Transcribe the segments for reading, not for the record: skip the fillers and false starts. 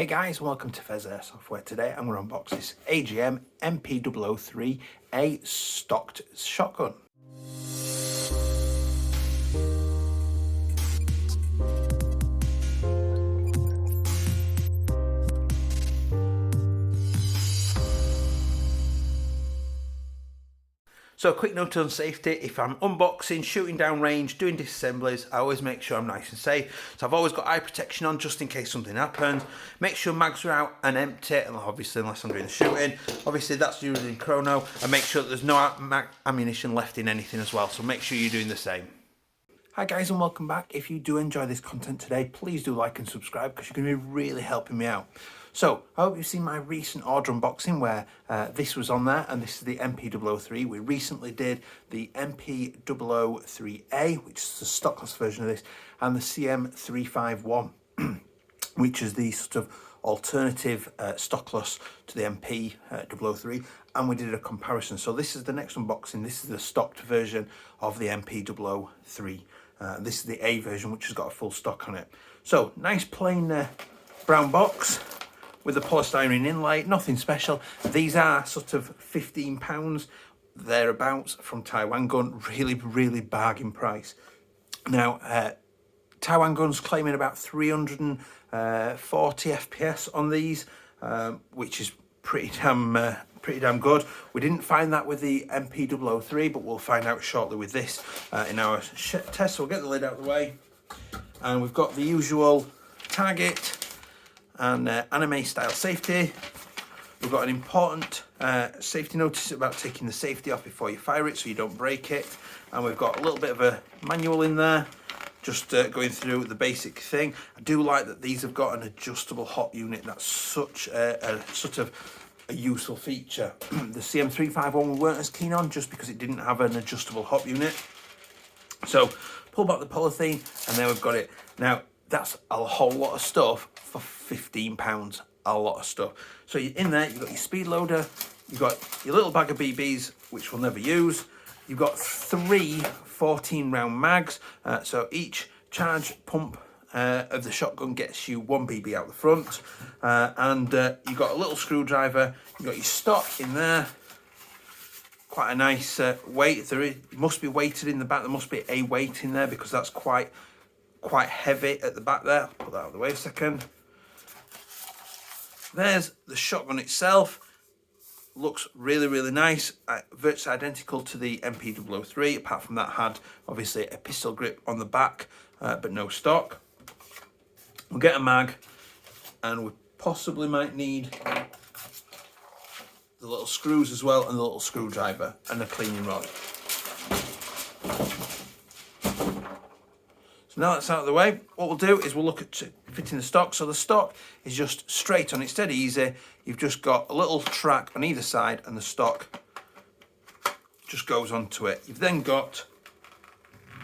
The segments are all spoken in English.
Hey guys, welcome to Pheas Airsoft, where today I'm going to unbox this Agm Mp003A stocked shotgun. So a quick note on safety: if I'm unboxing, shooting down range, doing disassemblies, I always make sure I'm nice and safe. So I've always got eye protection on just in case something happens. Make sure mags are out and empty, and obviously unless I'm doing the shooting. Obviously that's using chrono, and make sure that there's no ammunition left in anything as well. So make sure you're doing the same. Hi guys and welcome back. If you do enjoy this content today, please do like and subscribe because you're going to be really helping me out. So I hope you've seen my recent order unboxing where this was on there, and this is the Mp003. We recently did the Mp003A, which is the stockless version of this, and the CM351, which is the sort of alternative stockless to the Mp003, and we did a comparison. So this is the next unboxing. This is the stocked version of the Mp003. This is the A version, which has got a full stock on it. So nice plain brown box with a polystyrene inlay, nothing special. These are sort of £15 thereabouts from taiwangun. Really bargain price. Now taiwangun's claiming about 340 FPS on these, which is pretty damn good. We didn't find that with the Mp003, but we'll find out shortly with this in our test. So we'll get the lid out of the way, and we've got the usual target and anime style safety. We've got an important safety notice about taking the safety off before you fire it so you don't break it, and we've got a little bit of a manual in there, just going through the basic thing. I do like that these have got an adjustable hop unit. That's such a sort of a useful feature. The CM351 we weren't as keen on just because it didn't have an adjustable hop unit. So pull back the polythene and there we've got it. Now that's a whole lot of stuff for £15, a lot of stuff. So you're in there, you've got your speed loader, you've got your little bag of BBs, which we'll never use. You've got 3 14 round mags, so each charge pump of the shotgun gets you 1 BB out the front, and you've got a little screwdriver. You've got your stock in there, quite a nice weight. There must be weighted in the back. There must be a weight in there because that's quite heavy at the back there. I'll put that out of the way a second. There's the shotgun itself. Looks really nice, virtually identical to the Mp003, apart from that had obviously a pistol grip on the back, but no stock. We'll get a mag, and we possibly might need the little screws as well, and the little screwdriver and a cleaning rod. So now that's out of the way, what we'll do is we'll look at fitting the stock. So the stock is just straight on, it's dead easy. You've just got a little track on either side and the stock just goes onto it. You've then got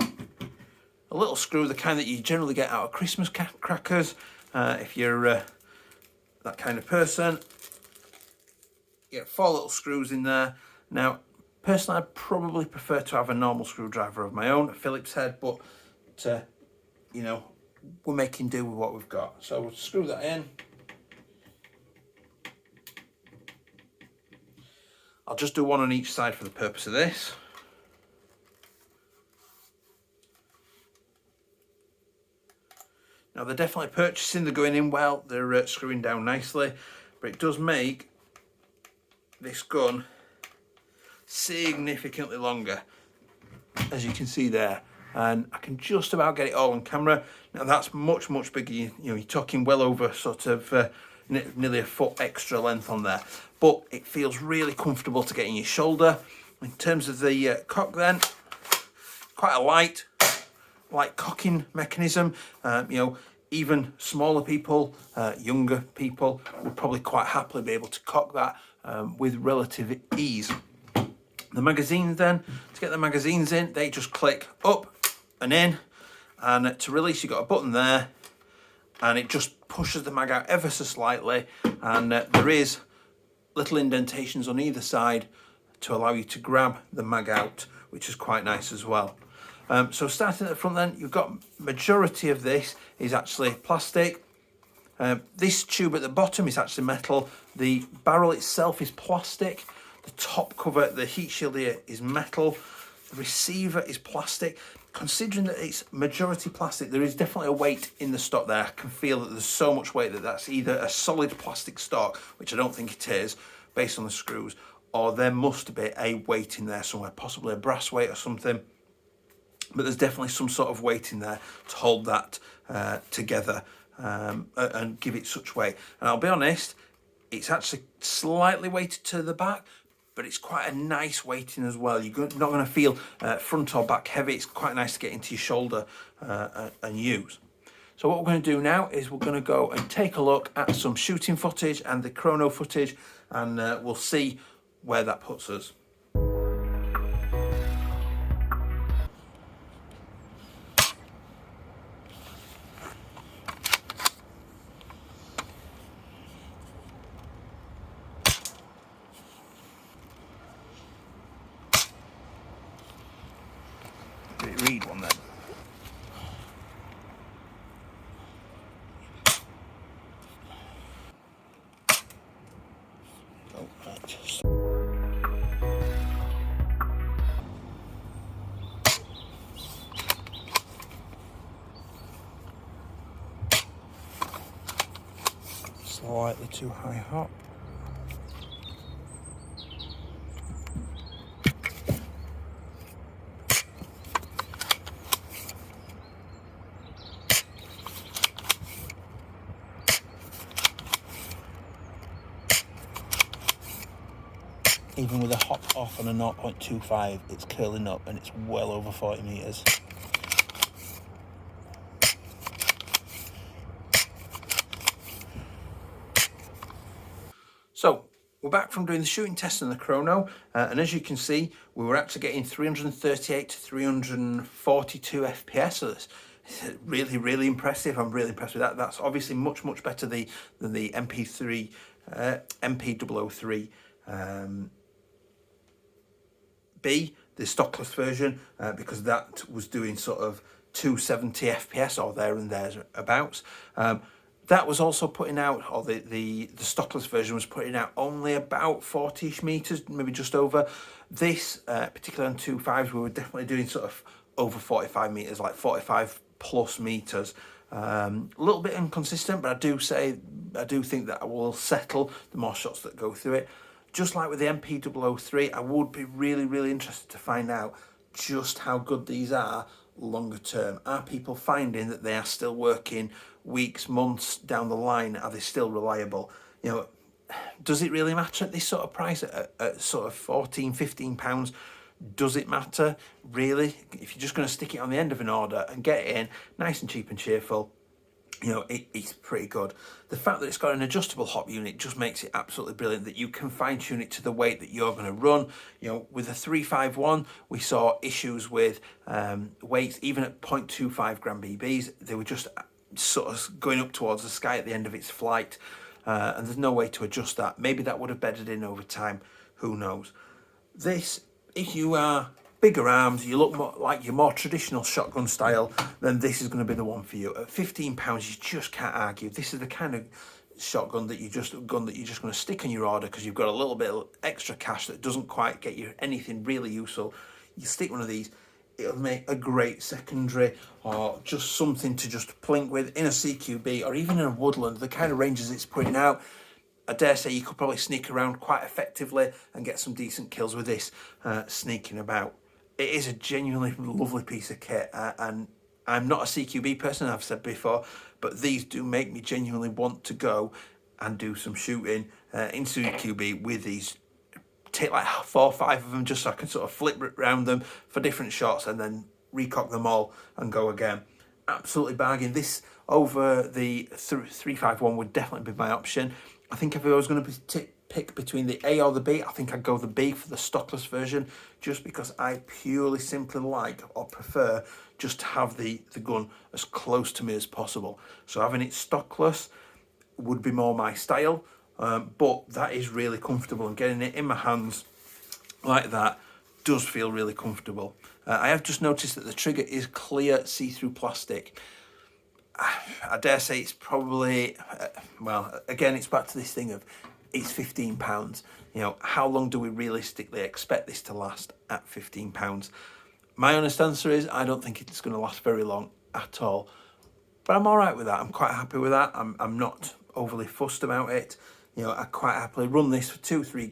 a little screw, the kind that you generally get out of Christmas crackers, if you're that kind of person. You get 4 little screws in there. Now, personally, I'd probably prefer to have a normal screwdriver of my own, a Phillips head, but you know, we're making do with what we've got. So we'll screw that in. I'll just do one on each side for the purpose of this. Now they're definitely purchasing, they're going in well, they're screwing down nicely, but it does make this gun significantly longer, as you can see there. And I can just about get it all on camera. Now that's much bigger. You know, you're talking well over sort of nearly a foot extra length on there. But it feels really comfortable to get in your shoulder. In terms of the cock then, quite a light cocking mechanism. You know, even smaller people, younger people would probably quite happily be able to cock that with relative ease. The magazines then, to get the magazines in, they just click up and in, and to release you've got a button there, and it just pushes the mag out ever so slightly, and there is little indentations on either side to allow you to grab the mag out, which is quite nice as well. So starting at the front then, you've got majority of this is actually plastic. This tube at the bottom is actually metal. The barrel itself is plastic. The top cover, the heat shield here, is metal. The receiver is plastic. Considering that it's majority plastic, there is definitely a weight in the stock there. I can feel that there's so much weight that that's either a solid plastic stock, which I don't think it is, based on the screws, or there must be a weight in there somewhere, possibly a brass weight or something. But there's definitely some sort of weight in there to hold that together and give it such weight. And I'll be honest, it's actually slightly weighted to the back, but it's quite a nice weighting as well. You're not going to feel front or back heavy. It's quite nice to get into your shoulder and use. So what we're going to do now is we're going to go and take a look at some shooting footage and the chrono footage, and we'll see where that puts us. Did it read one then? Oh, that just... Slightly too high hop. Even with a hop off on a 0.25, it's curling up and it's well over 40 meters. So we're back from doing the shooting test on the chrono, and as you can see, we were actually getting 338 to 342 FPS. So that's really, really impressive. I'm really impressed with that. That's obviously much, much better than the Mp003 B, the stockless version, because that was doing sort of 270 FPS or there and thereabouts. That was also putting out, or the stockless version was putting out only about 40-ish meters, maybe just over. This, particularly on 2.5s, we were definitely doing sort of over 45 meters, like 45 plus meters. A little bit inconsistent, but I do think that I will settle the more shots that go through it. Just like with the Mp003, I would be really, really interested to find out just how good these are longer term. Are people finding that they are still working weeks, months down the line? Are they still reliable? You know, does it really matter at this sort of price, at sort of 14, 15 pounds? Does it matter, really? If you're just going to stick it on the end of an order and get it in nice and cheap and cheerful, you know, it's pretty good. The fact that it's got an adjustable hop unit just makes it absolutely brilliant, that you can fine tune it to the weight that you're going to run. You know, with the 351, we saw issues with weights, even at 0.25 gram BBs. They were just sort of going up towards the sky at the end of its flight, and there's no way to adjust that. Maybe that would have bedded in over time, who knows. This, if you are bigger arms, you look more like your more traditional shotgun style, then this is going to be the one for you. At £15, you just can't argue. This is the kind of shotgun that you're just going to stick on your order because you've got a little bit of extra cash that doesn't quite get you anything really useful. You stick one of these, it'll make a great secondary or just something to just plink with in a CQB or even in a woodland. The kind of ranges it's putting out, I dare say you could probably sneak around quite effectively and get some decent kills with this sneaking about. It is a genuinely lovely piece of kit, and I'm not a CQB person, I've said before, but these do make me genuinely want to go and do some shooting in CQB with these. Take like 4 or 5 of them just so I can sort of flip around them for different shots and then recock them all and go again. Absolutely bargain. This over the 351 would definitely be my option. I think if I was going to pick between the A or the B, I think I'd go the B for the stockless version, just because I purely simply like or prefer just to have the gun as close to me as possible. So having it stockless would be more my style, but that is really comfortable, and getting it in my hands like that does feel really comfortable. I have just noticed that the trigger is clear see-through plastic. I dare say it's probably, well, again, it's back to this thing of it's £15. You know, how long do we realistically expect this to last at £15? My honest answer is I don't think it's going to last very long at all. But I'm all right with that. I'm quite happy with that. I'm not overly fussed about it. You know, I quite happily run this for 2-3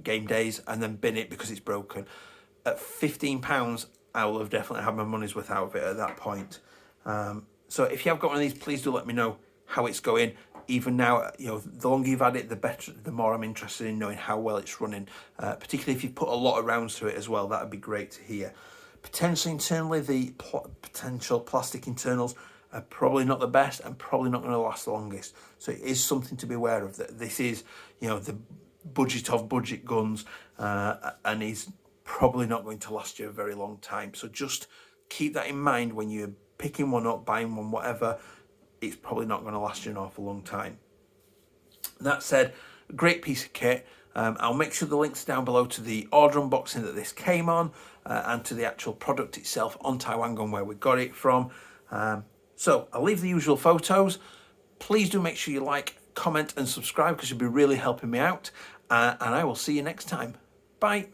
game days, and then bin it because it's broken. At £15, I will have definitely had my money's worth out of it at that point. So if you have got one of these, please do let me know how it's going. Even now, you know, the longer you've had it, the better, the more I'm interested in knowing how well it's running. Particularly if you've put a lot of rounds through it as well, that'd be great to hear. Potentially internally, the potential plastic internals are probably not the best and probably not going to last the longest. So it is something to be aware of, that this is, you know, the budget of budget guns, and is probably not going to last you a very long time. So just keep that in mind when you're picking one up, buying one, whatever. It's probably not going to last you an awful long time. That said, great piece of kit. I'll make sure the links down below to the order unboxing that this came on, and to the actual product itself on taiwangun where we got it from. So I'll leave the usual photos. Please do make sure you like, comment and subscribe, because you'll be really helping me out. And I will see you next time. Bye.